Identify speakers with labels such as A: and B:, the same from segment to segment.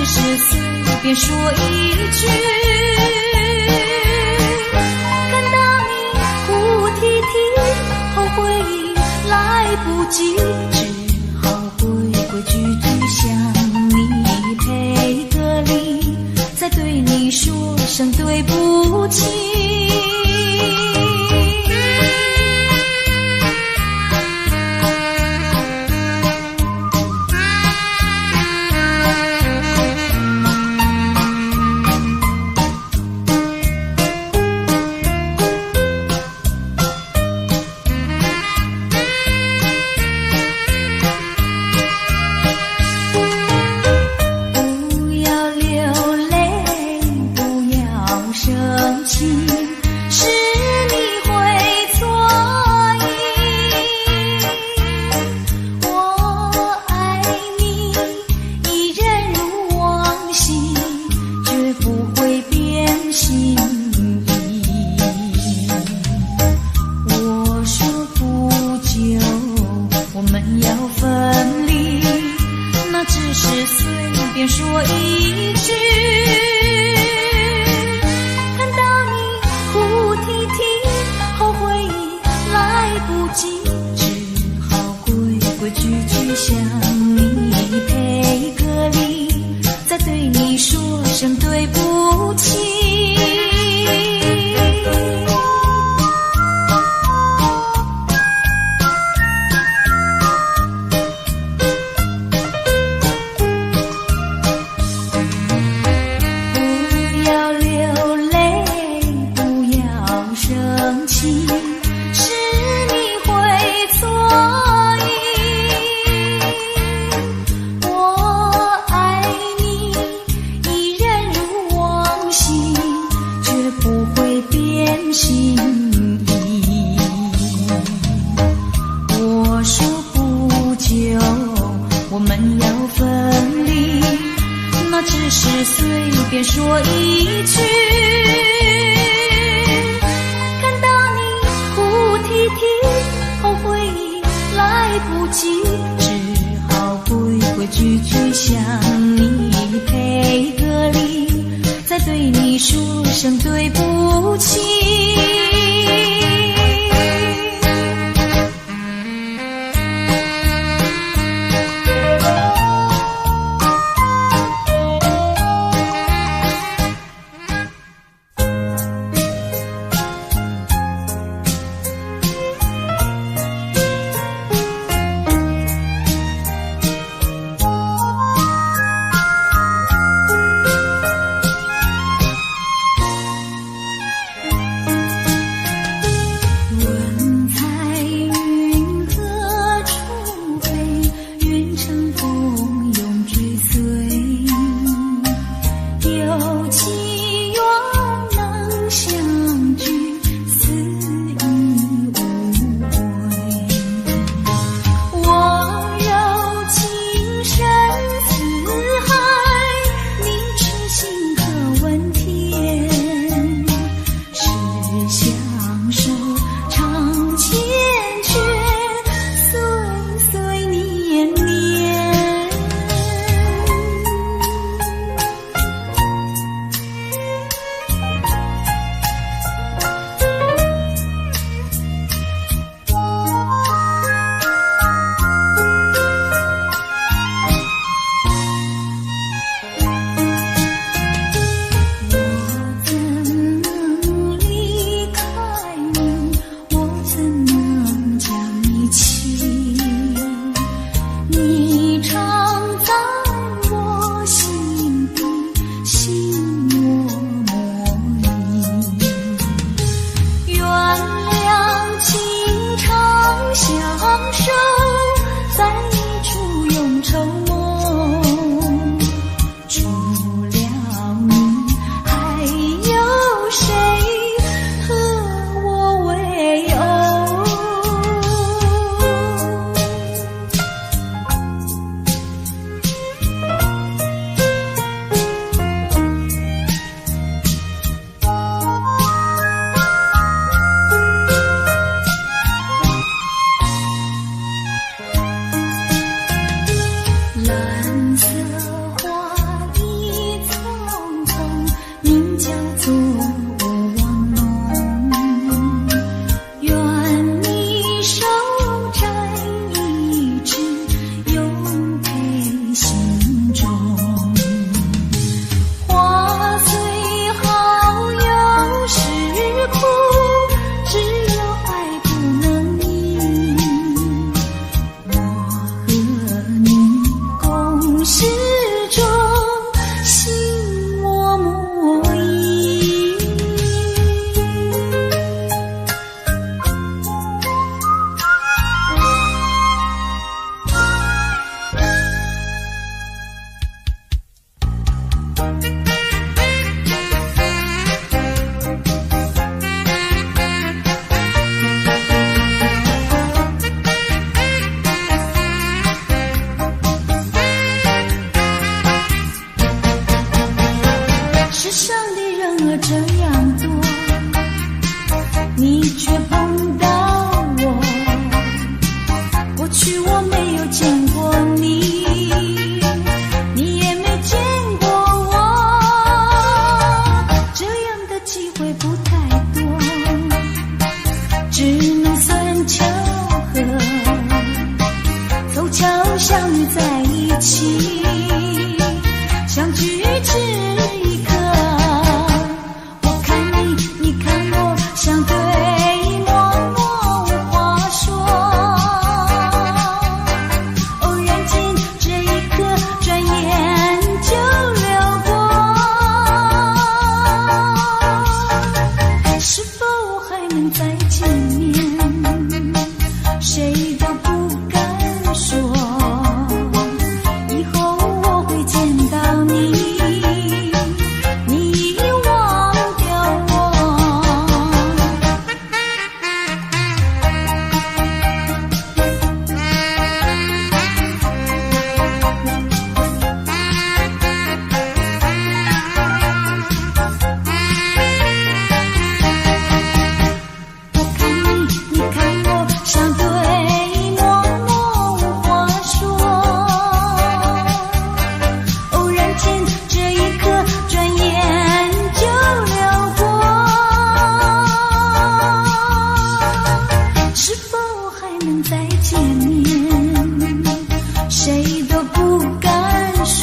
A: 是随便说一句，看到你哭啼啼，后悔已来不及，只好规规矩矩向你赔个礼，再对你说声对不起。世上的人儿这样多，你却碰到我。过去我没有见过你，你也没见过我，这样的机会不太多，只能算巧合，凑巧相遇在一起，相聚只一刻。我看你，你看我，相对默默无话说。偶然间这一刻，转眼就流过。是否还能再见面？谁都不敢说。以后我会见到你，你忘掉我。我看你，你看我，相对默默无话说。偶然间这一刻，转眼就流过。是否还能再见面？谁都不敢说。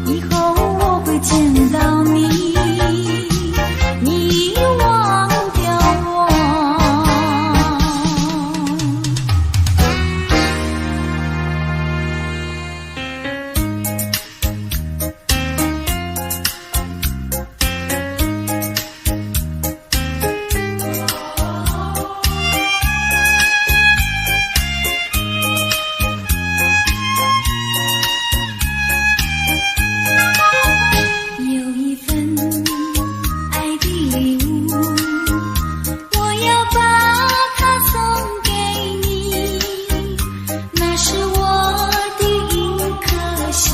A: 以后我会见到你，你忘掉我。有一份爱的礼物，我要把它送给你，那是我的一颗心，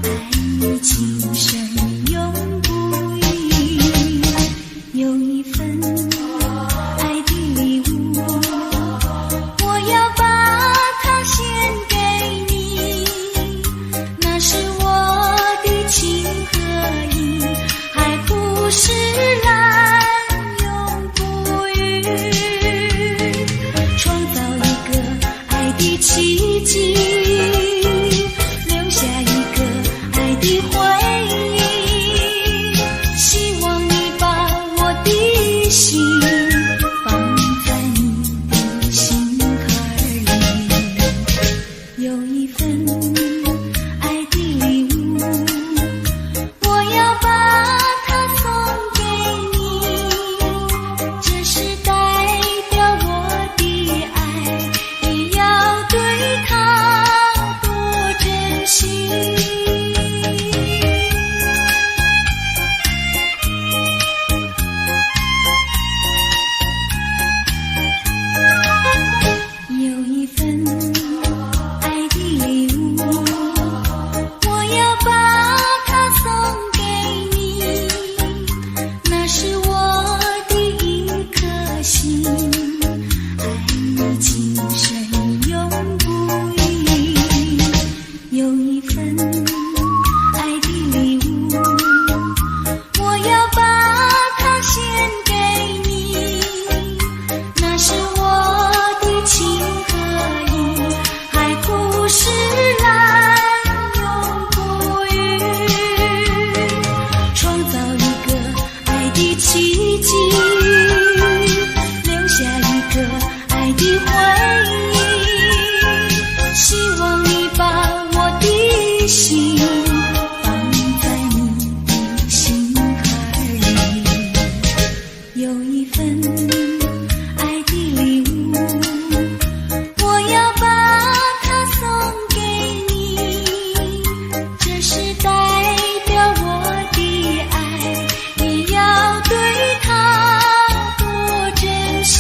A: 爱你情深永不渝。有一份爱的礼物，我要把它献给你，那是我的情和意，海枯石烂永不渝。创造一个爱的奇迹，留下一个爱的回忆，希望你把我的心放在你的心坎里。有一份爱的礼物，我要把它送给你，这是代表我的爱，你要对它多珍惜。有一份爱的礼物，我要把它送给你，那是我的一颗心，爱你情深永不渝。有一份爱的礼物，我要把它献给你，那是我的情和意，海枯石烂永不渝。创造一个爱的奇迹，留下一个爱的回忆，希望你把我的心放在你的心坎里。有一份爱的礼物，我要把它送给你，这是代表我的爱，你要对它多珍惜。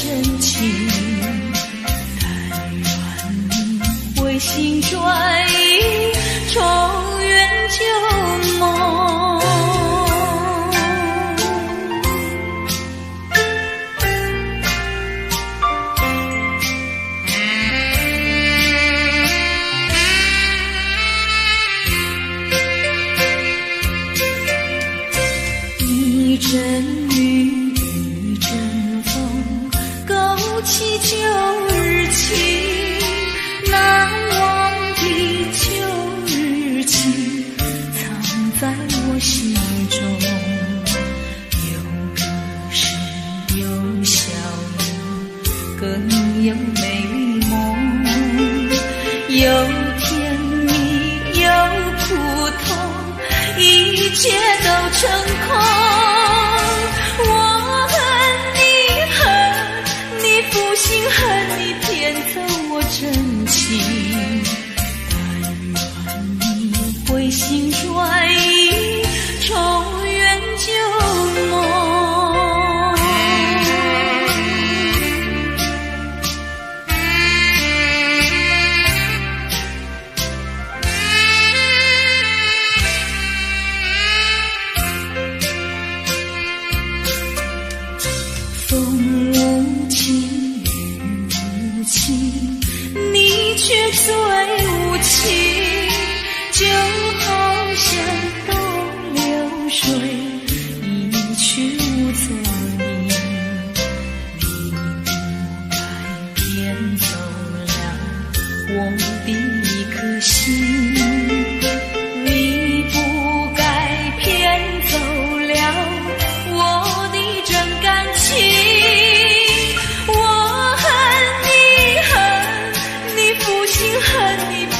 A: 真情。但愿你回心转意，重圆旧梦。一阵雨，一阵风，勾起旧日情，难忘的旧日情，藏在我心中。有歌声，有笑容，更有美丽梦，有甜蜜，有苦痛，一切都成空。恨你骗走我真情，但愿你回心转意，重圆旧梦。风无情，你却最无情，就好像东流水，一去无踪影。你不该骗走了我的一颗心，你不该骗走了我的真感情。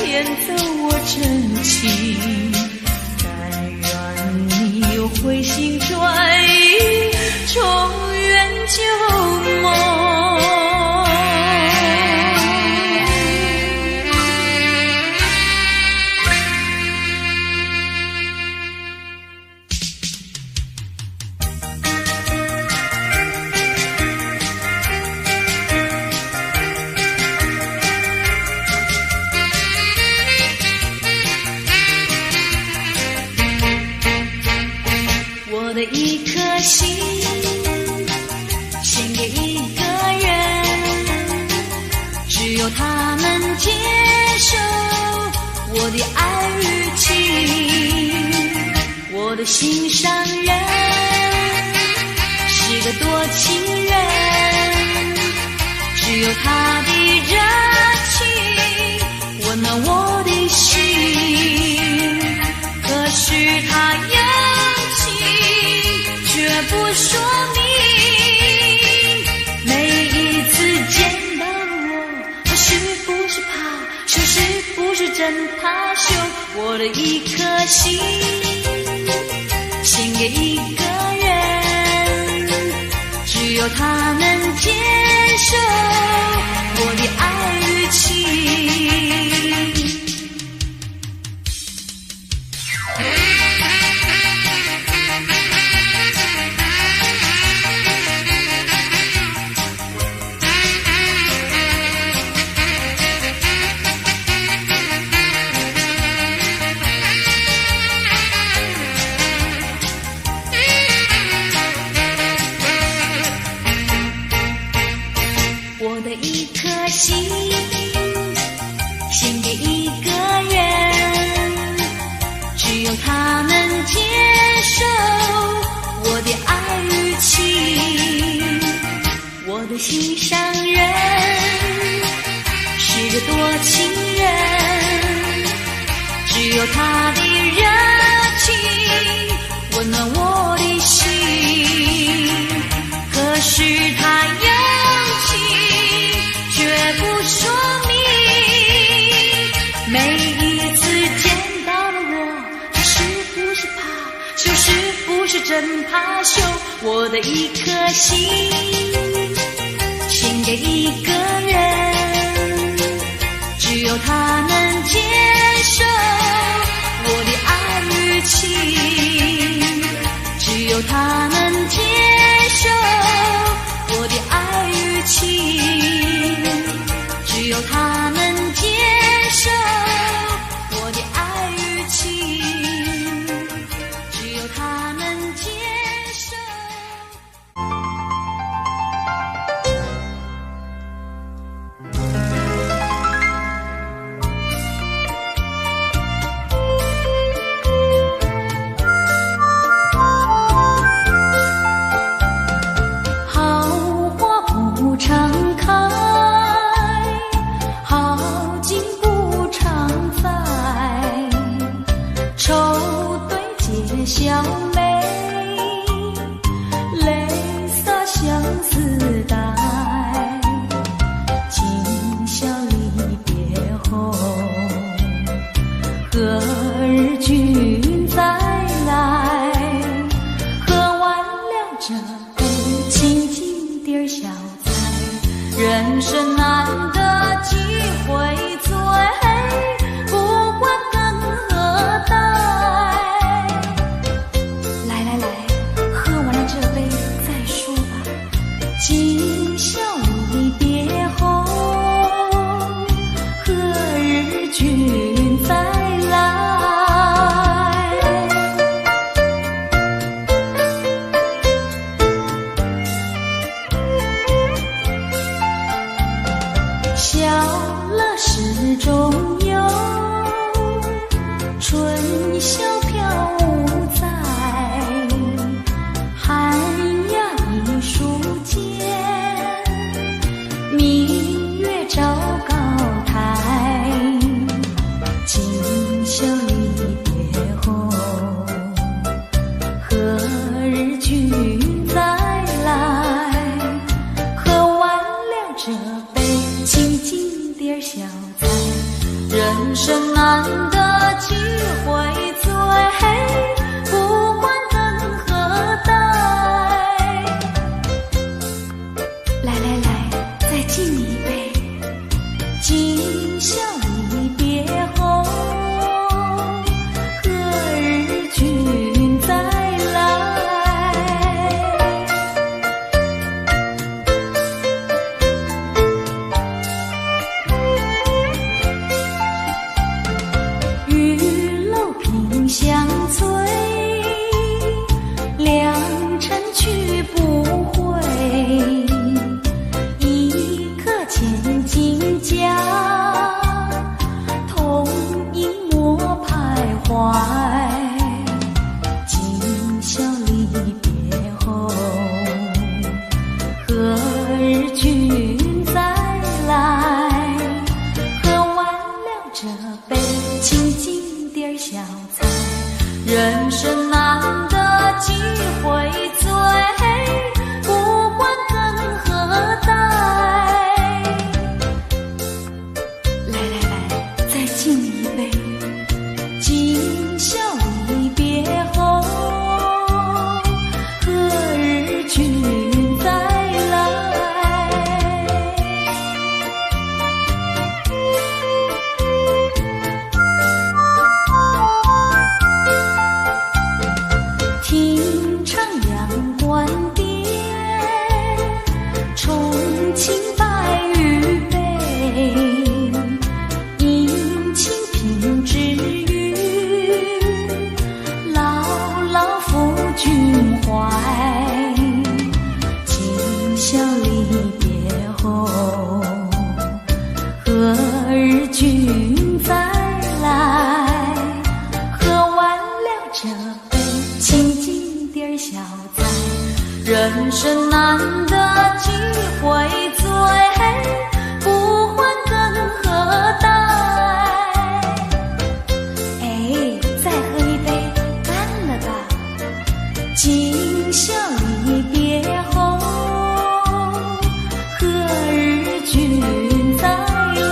A: 骗走我真情，但愿你又回心转意，重圆旧梦。我的一颗心献给一个人，只有他们接受我的爱与情。我的心上人是个多情人，只有他的热情温暖我的心。可是他却不说明，每一次见到我，他是不是怕羞，是不是真怕羞？我的一颗心献给一个人，只有他能接受我的爱与情。我的一颗心献给一个人，只有他能接受我的爱与情。我的心上人是个多情人，只有他的热情温暖我的心。可是他却不说明，每一次见到了我，他是不是怕羞，是不是真怕羞？我的一颗心献给一个人，只有他能接受我的爱与情，只有他能接受我的爱与情。人生难得几回醉，不管更何代。来来来，喝完了这杯再说吧。今宵离别后，何日君再来？笑乐始终有，春宵飘无在，寒鸦一树间，明月照高台。今宵离别后，何日君再来？喝完了这杯清静点小菜，人生难得几回醉，不管更何代。来来来，再敬你一杯。今宵离别后，何日君再来？玉楼萍香醉，良辰去不回。一刻千金家，同饮莫徘徊。今宵离别后，何日君再来？喝完了这杯清静点小菜，人生难得几回醉，不管更何代。来来来，再敬你一杯。今宵离别后，何日君再来？听唱阳关殿，重庆白玉杯，饮清平之语，牢牢付君怀。今宵离别后，何日君再来？喝完了这杯清静点小菜，人生难得几回醉，不管更何代。哎，再喝一杯，干了吧。今宵离别后，何日君再来？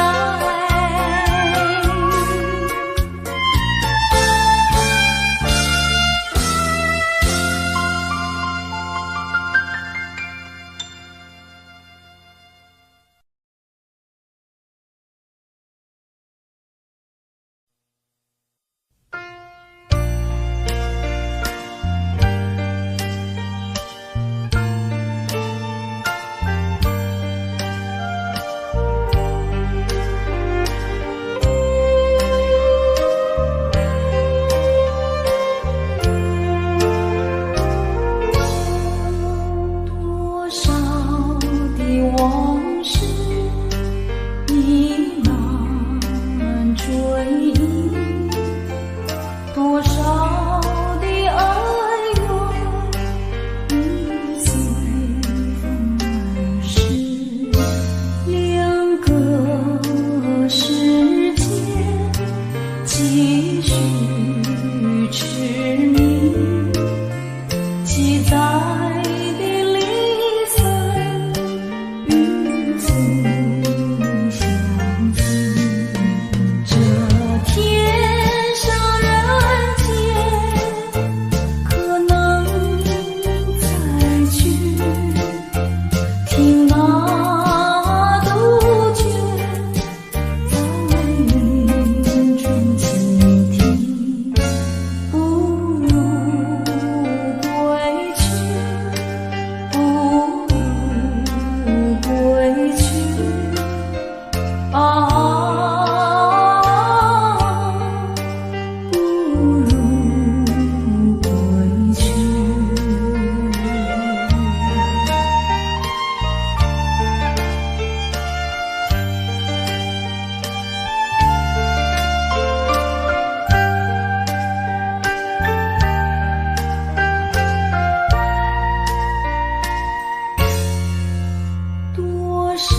A: 少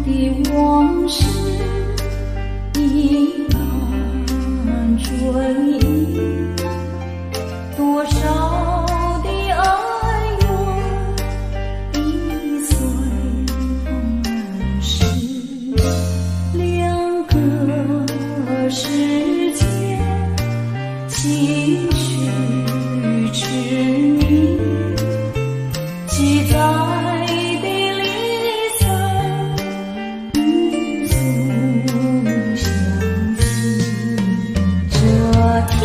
A: 的往事依然追忆，多少的哀怨已随风而逝，两个世界情绪痴迷，记载的离散欲诉相思。这天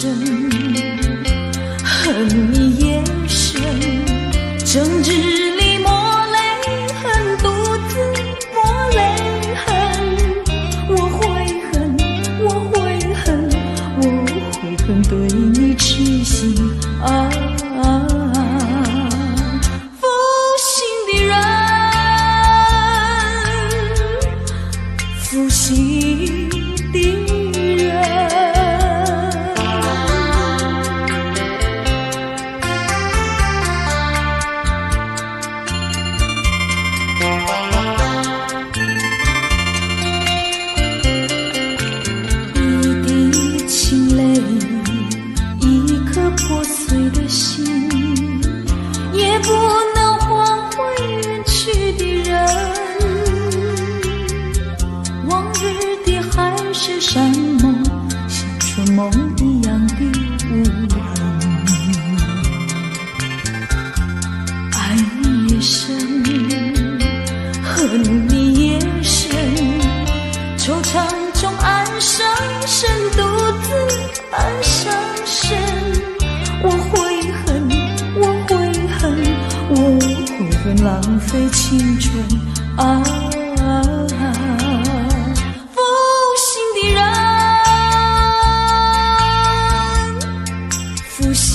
A: 深，恨你也深，正直里抹泪痕，独自抹泪痕。我悔恨，我悔恨，我悔恨对你痴心啊！负心的人，负心的人。破碎的心，也不能换回远去的人。往日的海誓山盟，像春梦一样的无痕。爱你也深，恨你也深，惆怅中暗伤神，独自暗伤神。我悔恨，我悔恨，我悔恨浪费青春啊！负心的人，负心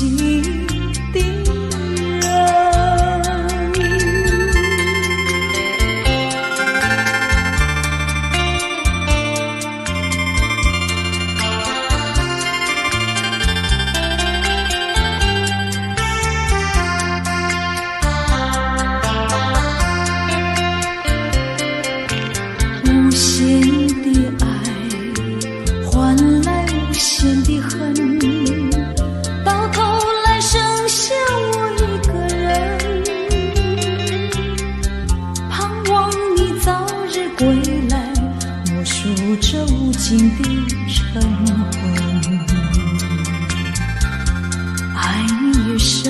A: 的人。无限的爱换来无限的恨，到头来剩下我一个人。盼望你早日归来，默数这无尽的晨昏。爱你也深，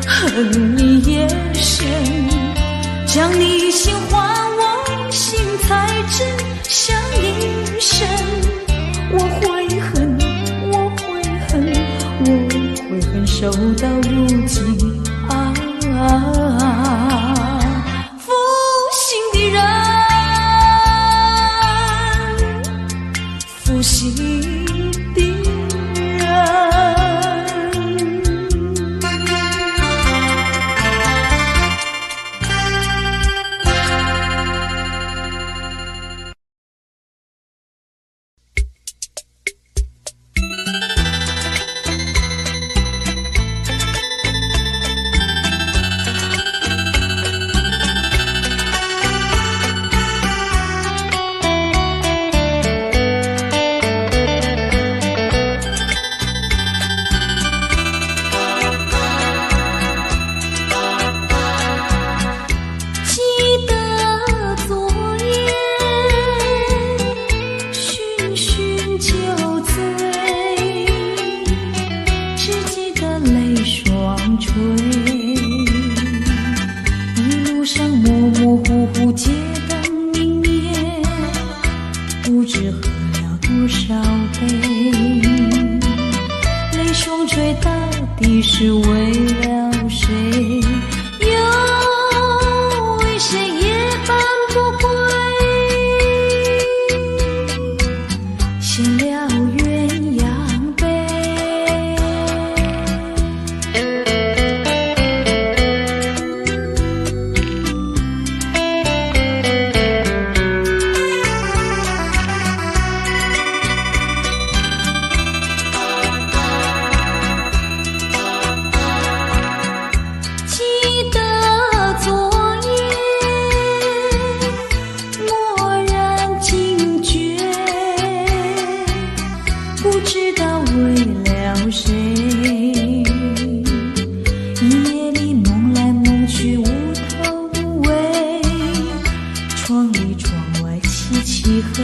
A: 恨你也深，将你心还我心才知相依深。我悔恨，我悔恨，我悔恨守到如今啊！负心的人，负心的人。一路上模模糊糊，街灯明灭，不知喝了多少杯。泪双垂到底是为了谁？又为谁也扮不归？献了鸳鸯杯。谁？夜里梦来梦去，无头无尾，窗里窗外漆漆黑，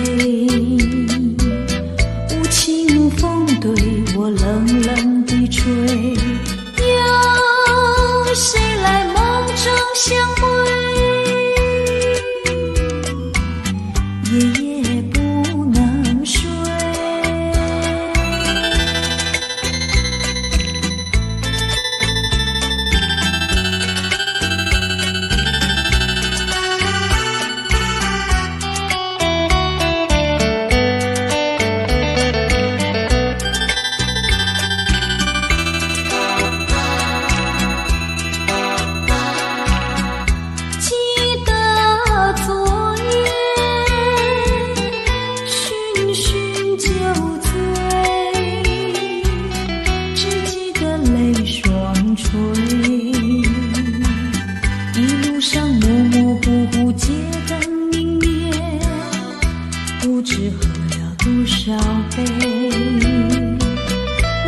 A: 无情风对我冷冷地吹，有谁来梦中相会？夜夜不能睡。罩杯，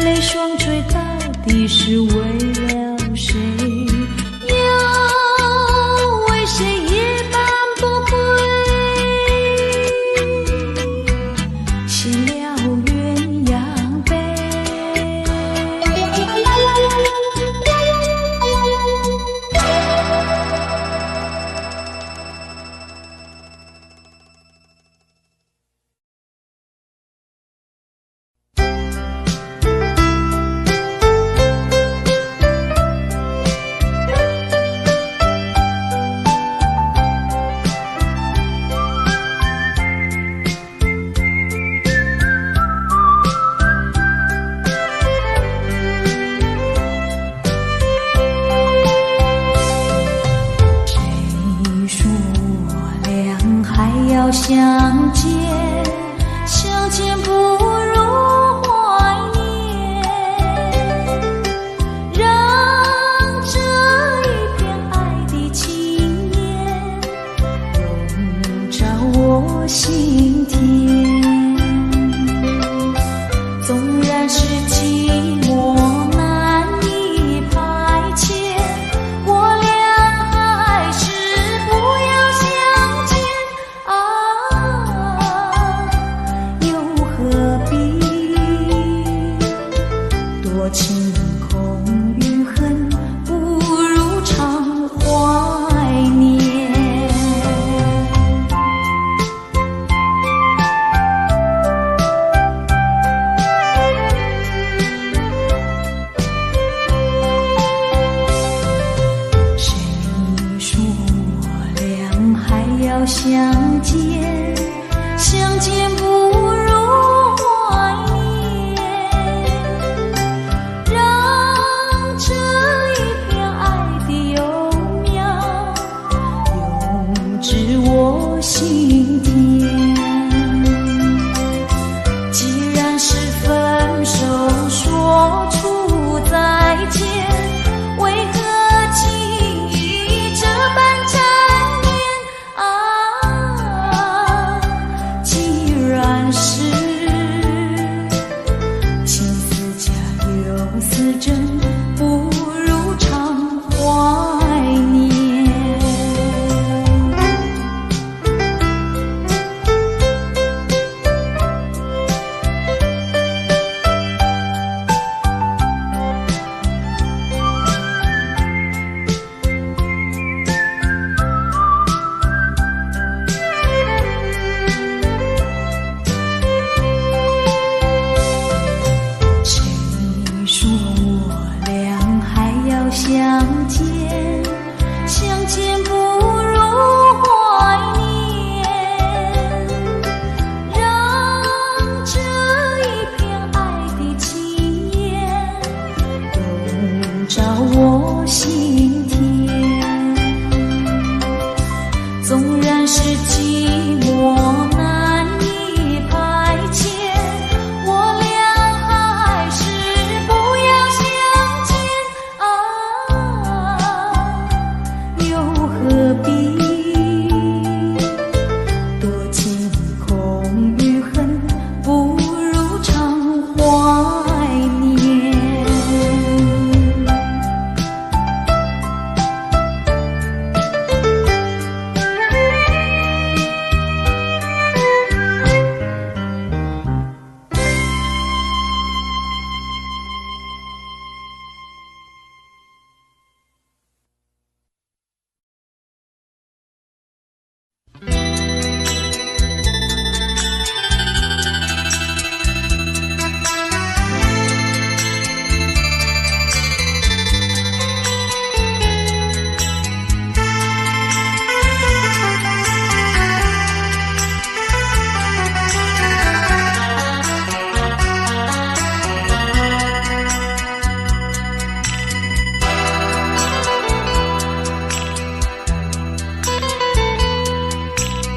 A: 泪双垂到底是为了谁？又为谁夜半不归？写了鸳鸯杯。要相见，相见不如怀念，让这一片爱的情念笼罩我心田。纵然是寂寞难以排遣，我俩还是不要相见。情空与恨，不如常怀念。谁说我俩还要相见？相见不如心田。既然是分手说出再见，为何轻易这般缠绵啊？既然是情丝假柳丝真，不如常怀念。相见，相见不如怀念，让这一片爱的情念笼罩我心田。纵然是寂寞难以排遣，我俩还是不要相见。何必多情空与恨，不如常怀念。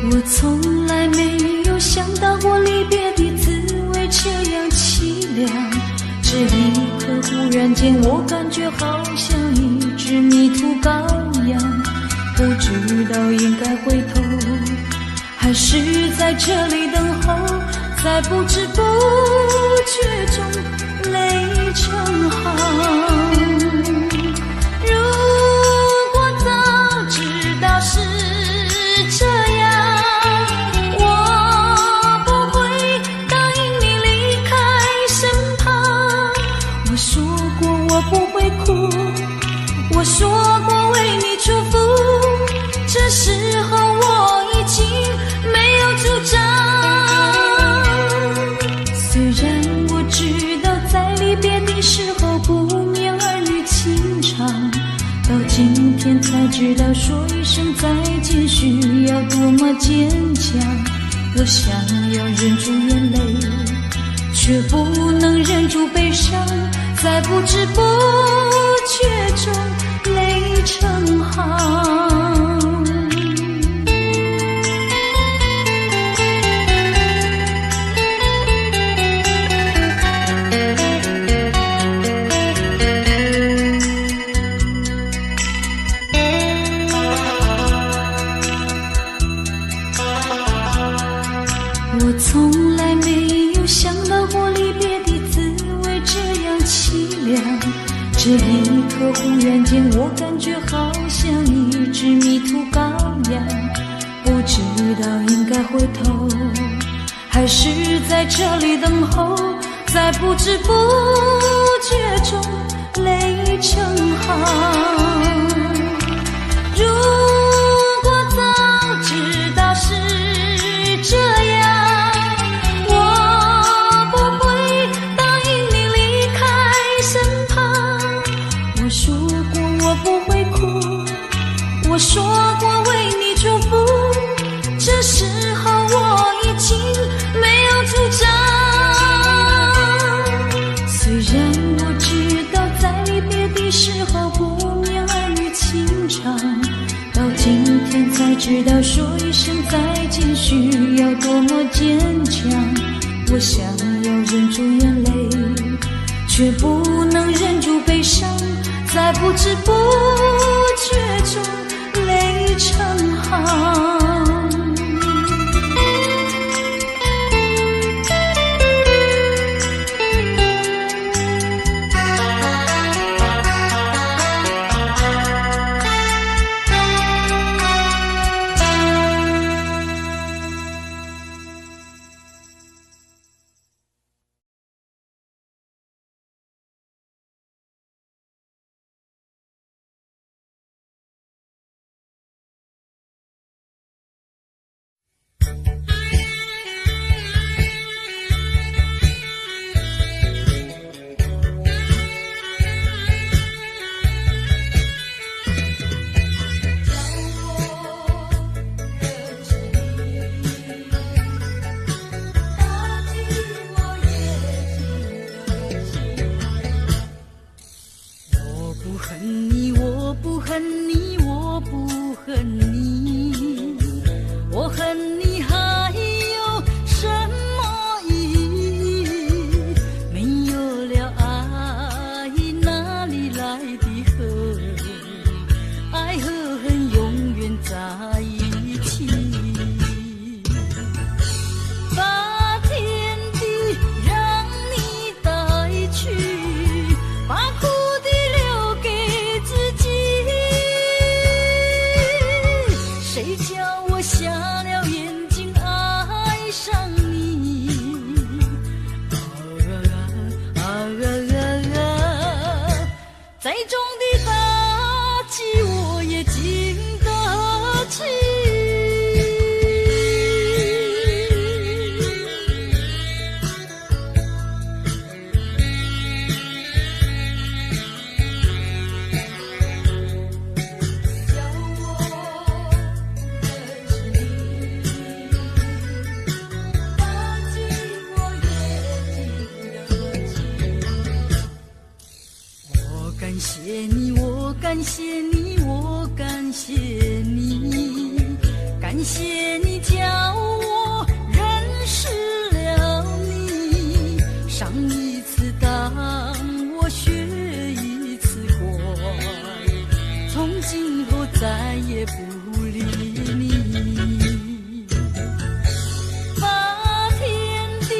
A: 我从来没有想到过离别的滋味这样凄凉，这一刻忽然间我感觉好像一只迷途羔羊，不知道应该回头还是在这里等候，在不知不觉中泪成行。如果早知道是这样，我不会答应你离开身旁。我说过我不会哭，我说过为你祝福，这时候我已经没有主张。虽然我知道在离别的时候不免儿女情长，到今天才知道说一声再见需要多么坚强。我想要忍住眼泪，却不能忍住悲伤，在不知不觉中泪成行。我从来没有想到过离别的滋味这样凄凉，这一刻忽然间我感觉好像一只迷途羔羊，不知道应该回头还是在这里等候，在不知不觉中泪成行。如果早知道是这样，我不会答应你离开身旁。我说过我不会哭，我说过为你祝福，这时候我已经没有主张。虽然我知道在离别的时候不免儿女情长，到今天才知道说一声再见需要多么坚强。我想要忍住眼泪，却不能忍住悲伤，在不知不觉中泪成行。感谢你教我认识了你，上一次当我学一次乖，从今后再也不理你，把天地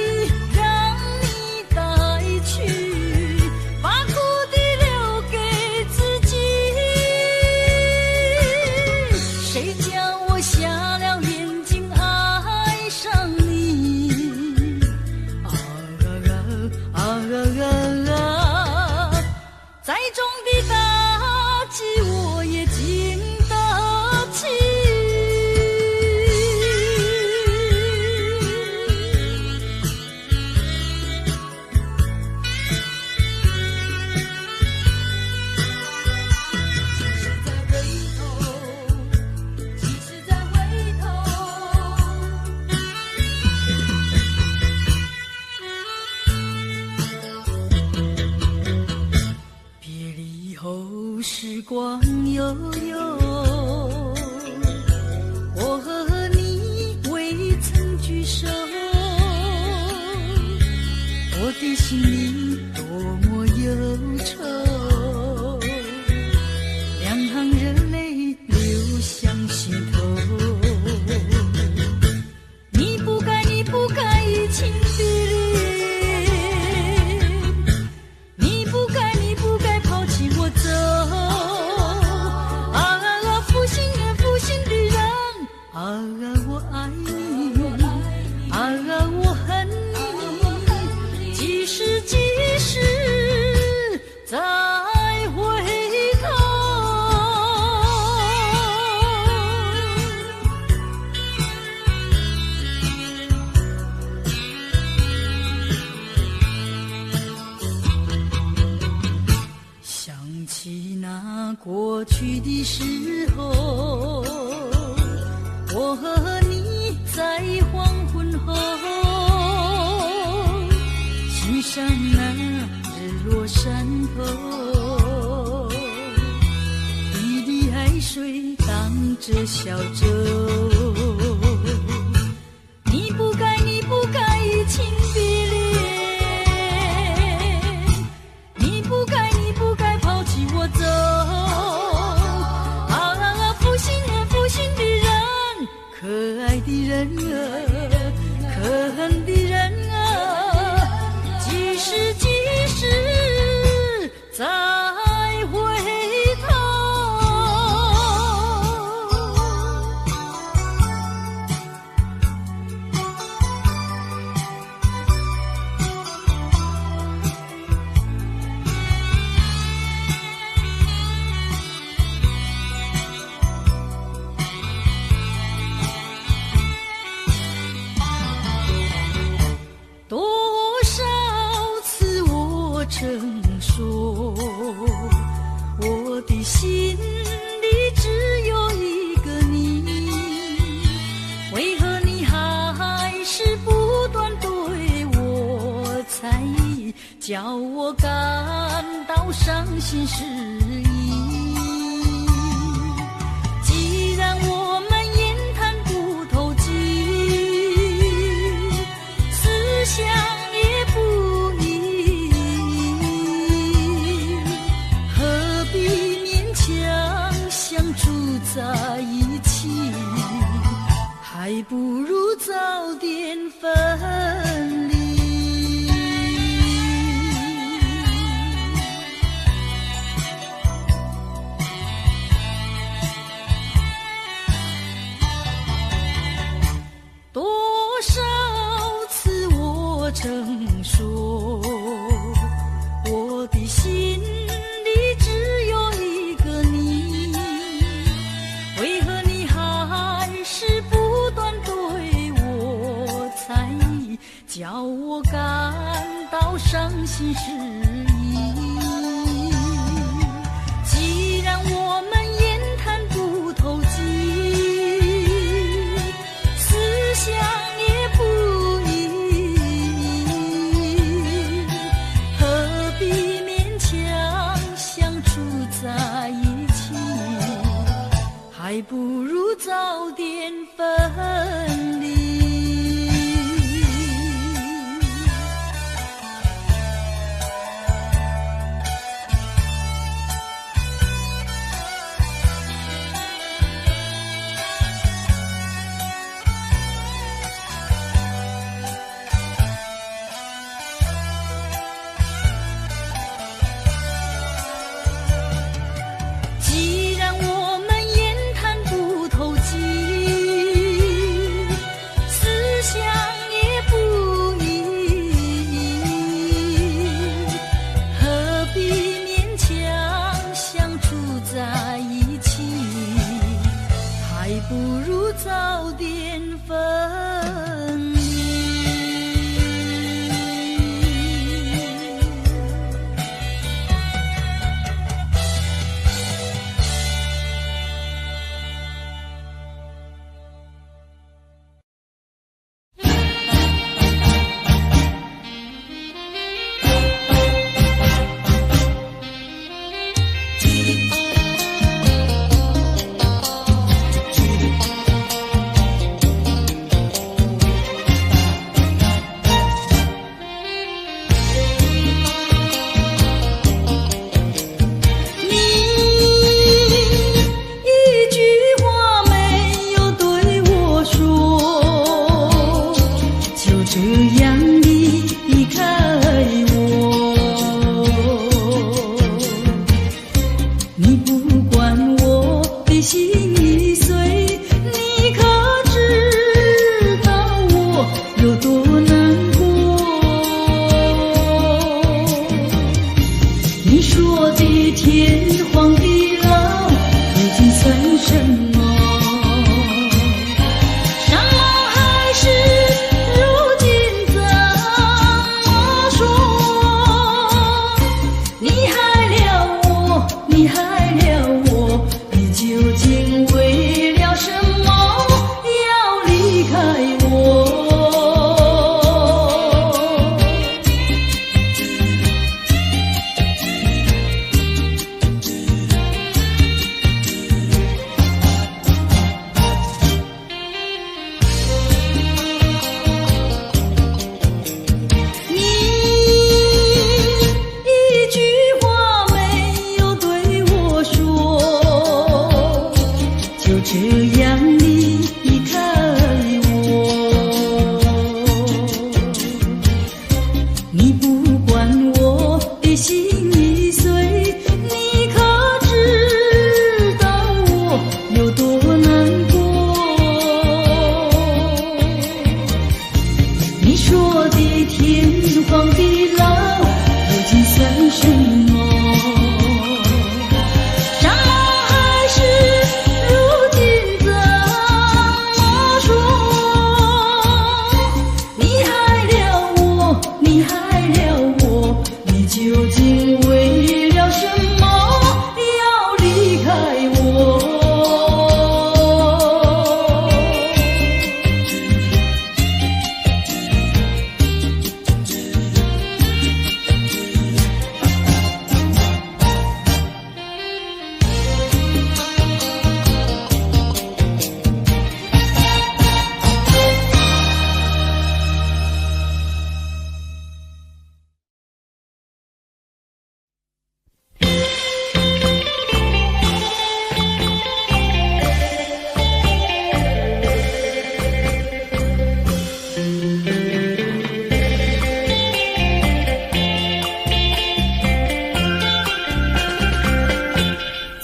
A: 再重的打击我也经得起。即使再回头，别离后时光悠悠，我和你未曾聚首，我的心里多么忧愁，两行热泪流向心头。你不该移情别恋，你不该抛弃我走。负心的人，我爱你，我恨你，几时再回头。想起那过去的时候，我和你在黄昏后欣赏那日落山头，你的海水荡着小舟。你不该移情别恋，你不该抛弃我走。负心的人，可爱的人啊，可恨的人啊，几时再回头。多少次我曾说，我的心里只有一个你，为何你还是不断对我猜疑，叫我感到伤心失意。既然我们言谈不投机，思想也不一，何必勉强相处在一起，还不如早点分离。多少次我曾说，我的心里只有一个你，为何你还是不断对我猜疑，叫我感到伤心失意。既然我们言谈不投机，思想也不一，何必勉强相处在一起，还不如早点分离。天荒地老，如今算什么？什么还是如今怎么说？你害了我，你害了我，你究竟为了什么要离开我？这样离开我，你不管我的心已碎，你可知道我有多难过？你说的天荒地老，如今算什么？究竟为了什么要离开我？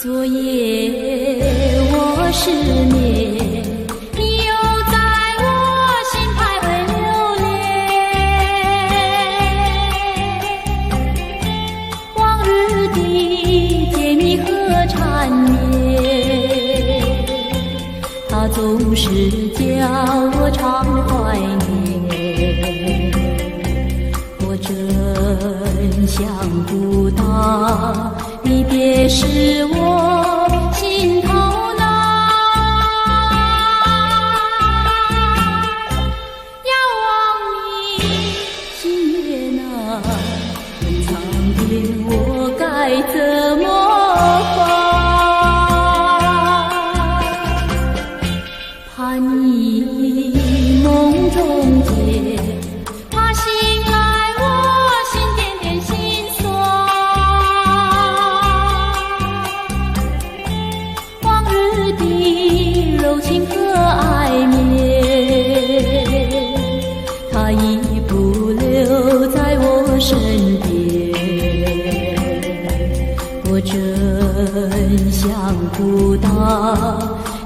A: 昨夜我失眠，你又在我心徘徊流连。往日的甜蜜和缠绵，它总是叫我常怀念。我真想不到离别时我心头难，遥望你心月难，问苍天我该怎么办？怕你梦中见，怕醒来我心点点心酸。柔情和爱绵，它已不留在我身边。我真想不到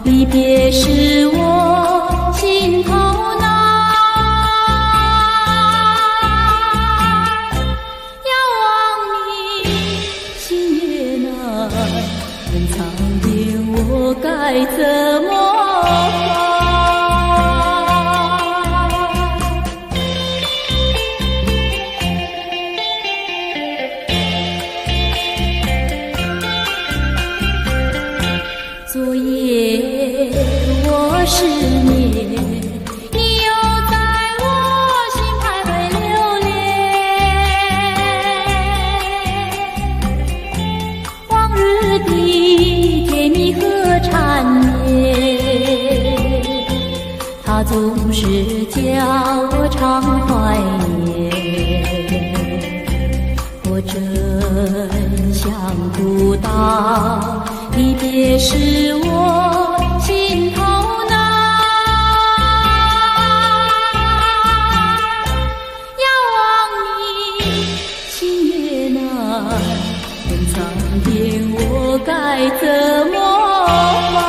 A: 离别时我心头难，遥望你心月难，问苍天我该怎么办？昨夜我失眠，你又在我心徘徊流连。往日的甜蜜和缠绵，它总是叫我常怀念。我真想不到离别时我心头难，遥望你心月难，问苍天我该怎么办？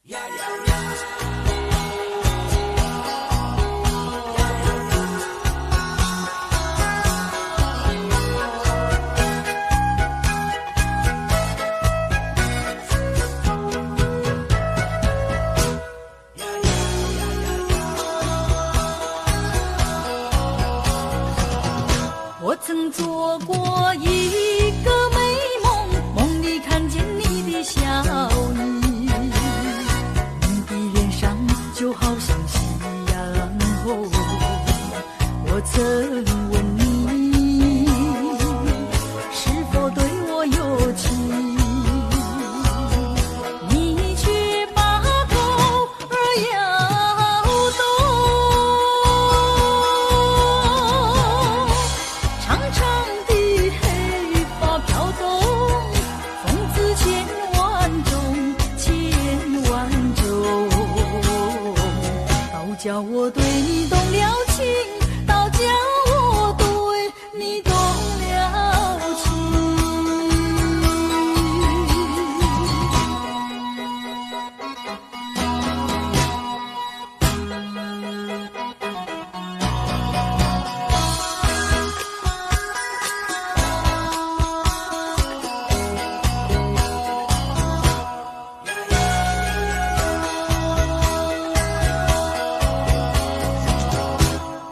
A: 我曾做过一个美梦，梦里看见你的笑意，你的脸上就好像夕阳红。我曾问你是否对我有情，你却把头儿摇动。长长的黑发飘动，风姿千万种，千万种。倒叫我对你动了情，倒叫我对你动了情。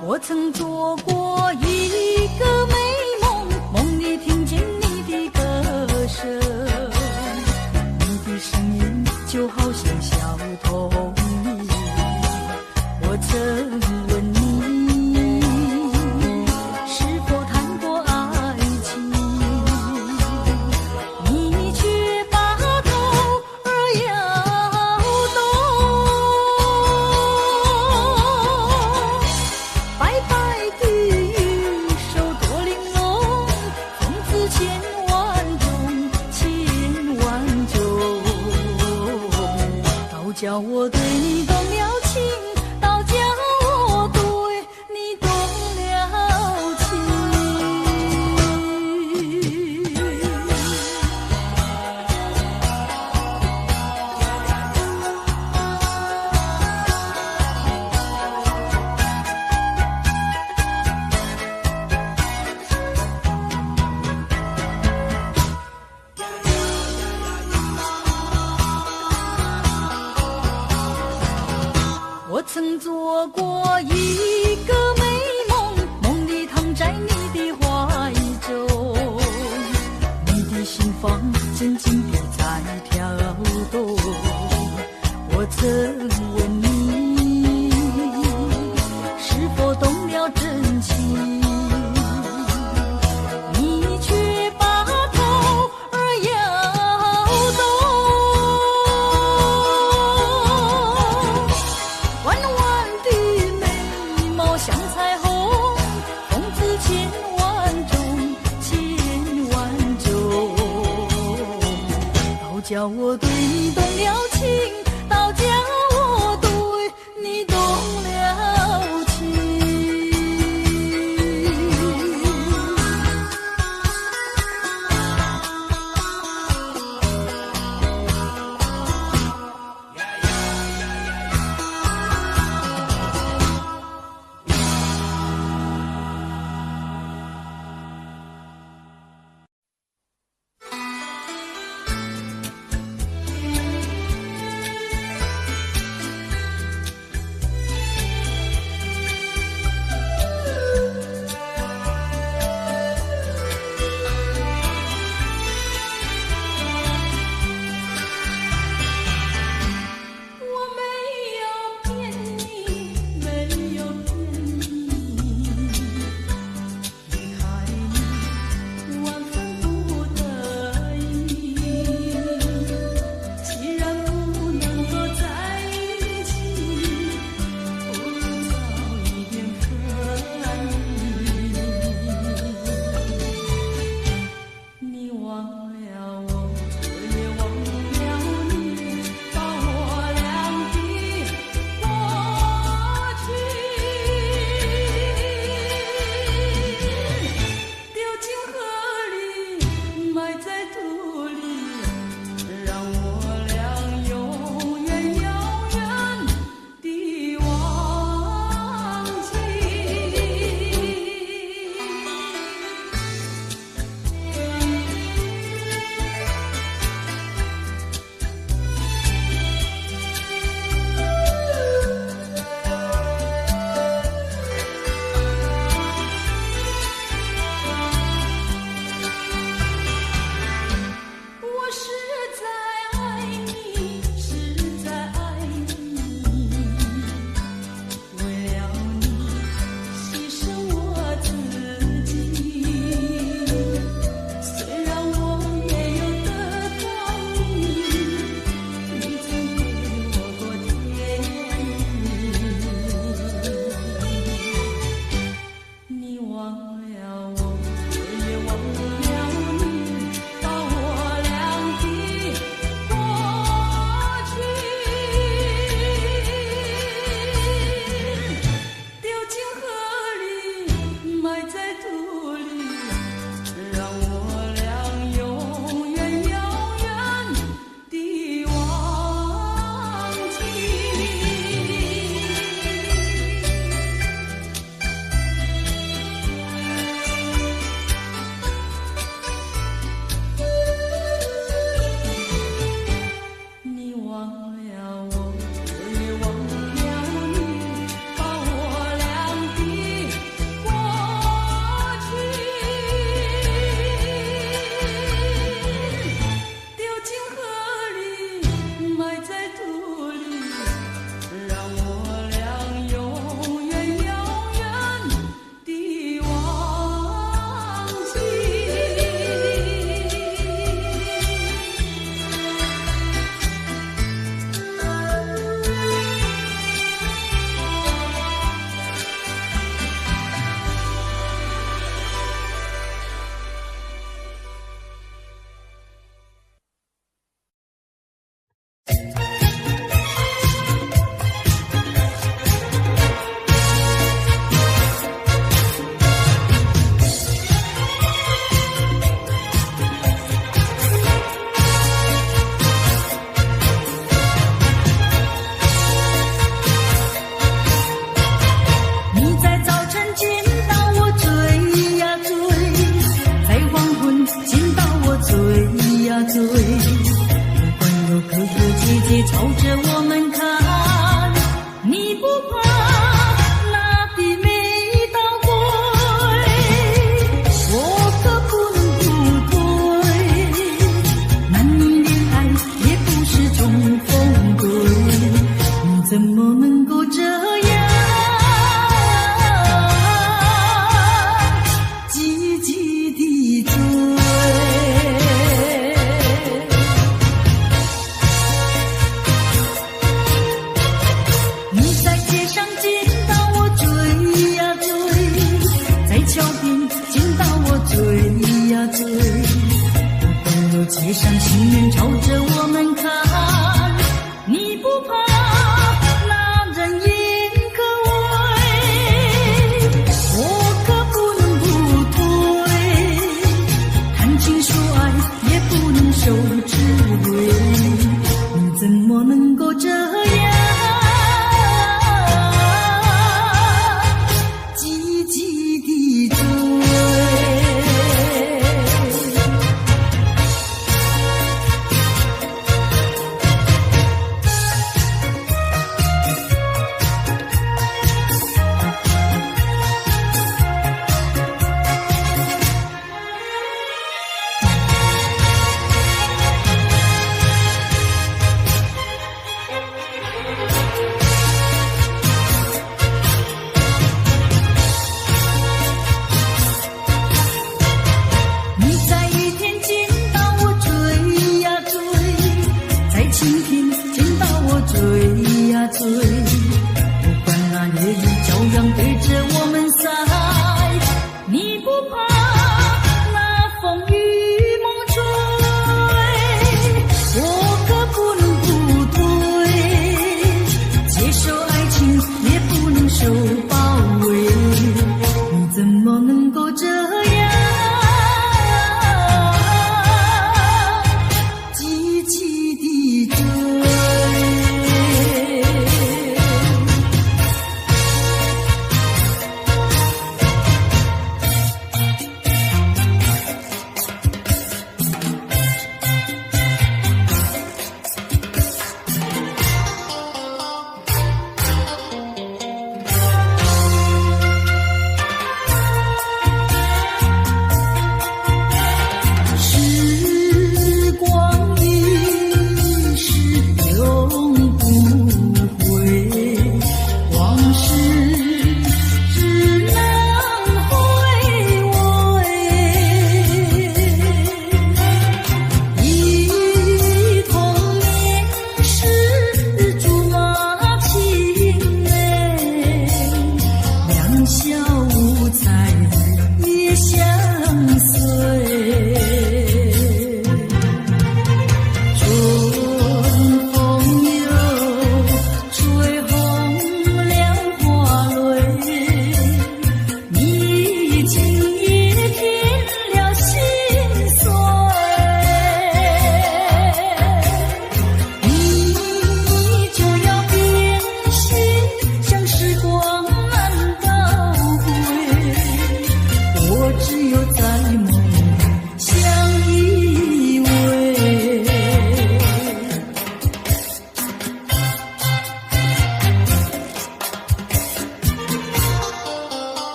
A: 我曾做过一个美梦，梦里听见你的歌声，你的声音就好像小童音。我曾问你是否谈过爱情，你却把头儿摇动。白白的玉手多玲珑，风姿千万种，千万种。倒叫我对你动了情，倒叫我对你动了情。我曾做过一个美梦，梦里躺在你的怀中，你的心房静静地在跳动。我曾问你是否动了真情，你却把头儿摇动。弯弯的眉毛像彩虹，风姿千万种，千万种。倒叫我对你动了情，倒叫我对你动了情。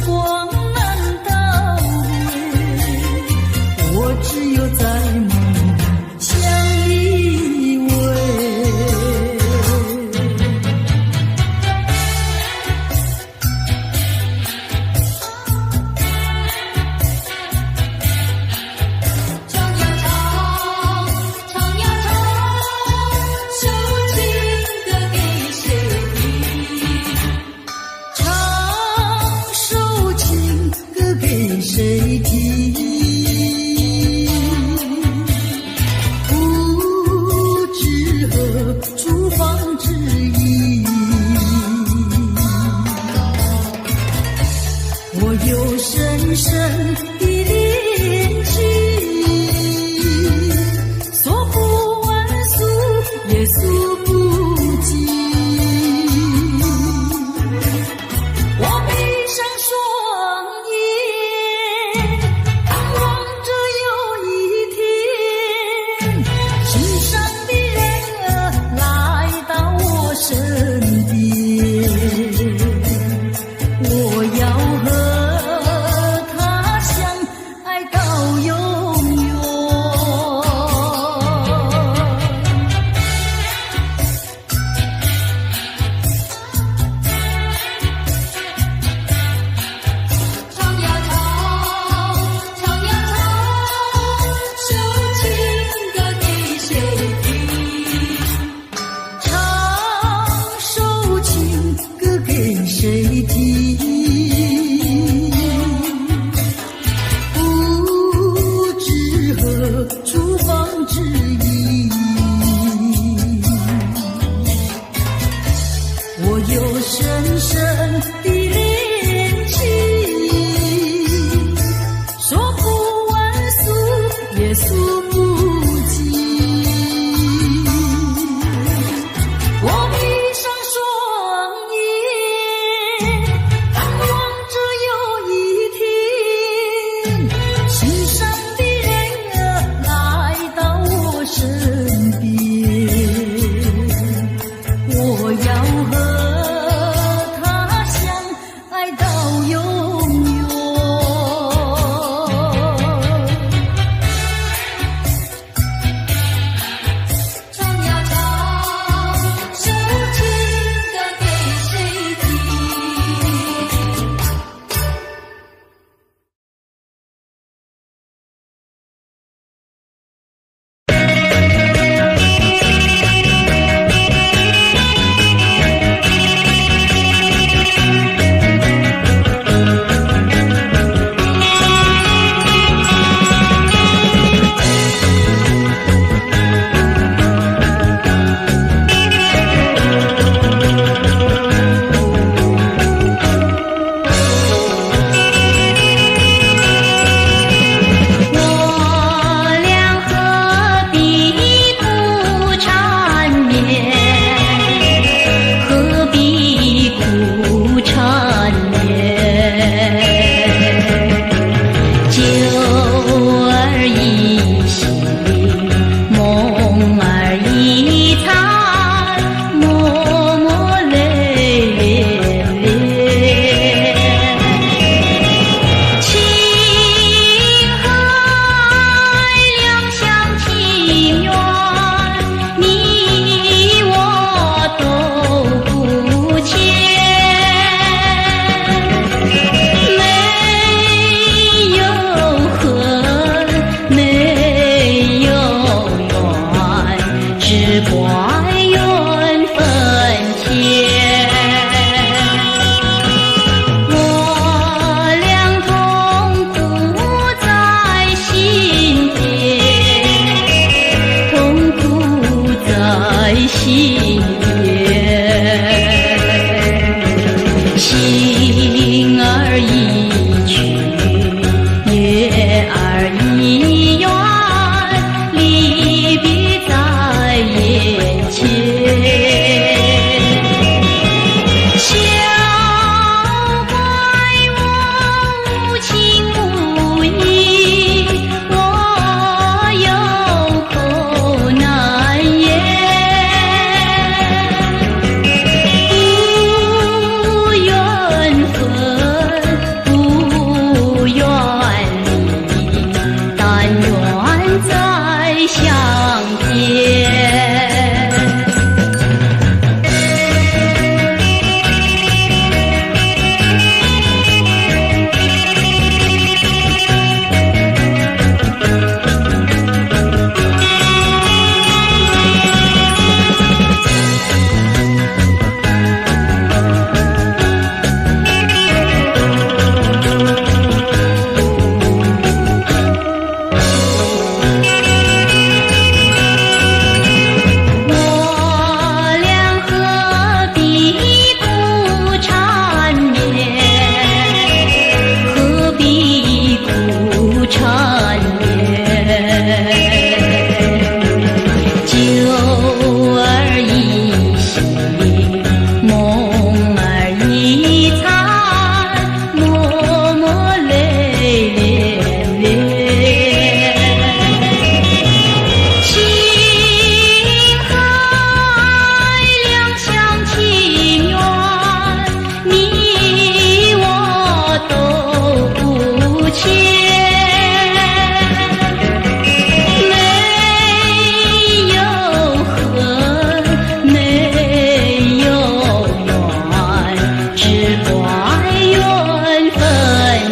A: 光难倒回，我只有在梦里相依偎。唱呀唱，唱呀唱，首情歌给谁听？唱首情歌给谁听？不知何处方知意，我有深深的恋情，诉不完诉也诉不尽。我闭上双眼，盼望着有一天，心上的人儿来到我身边，我要和他相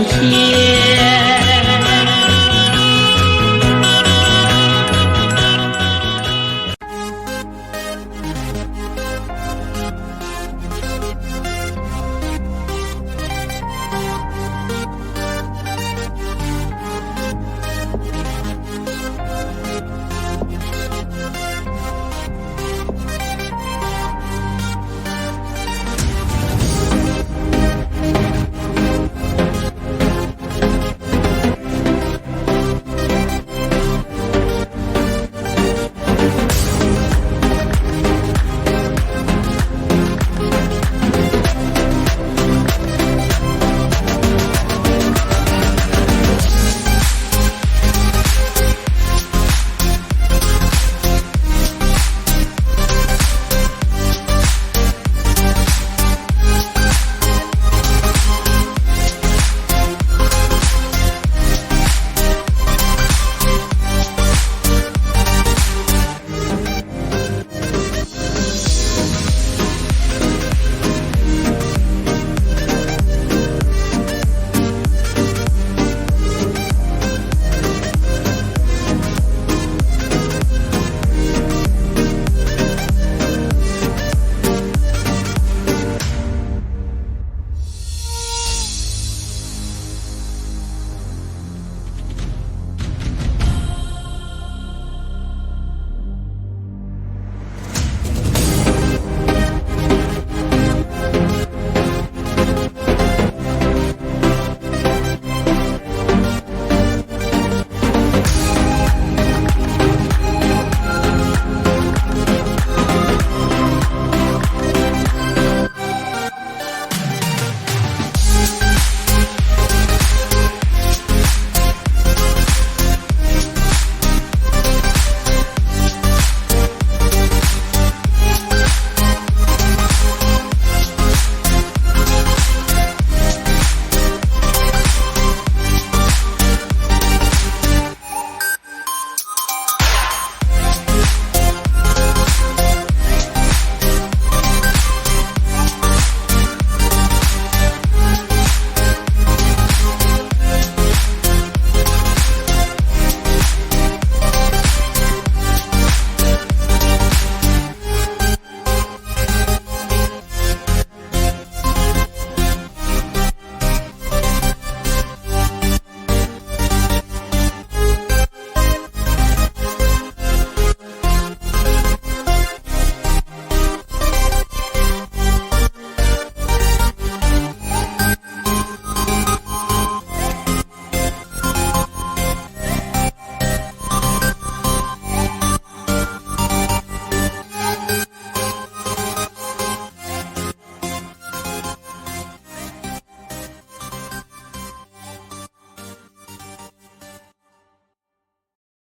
B: 天。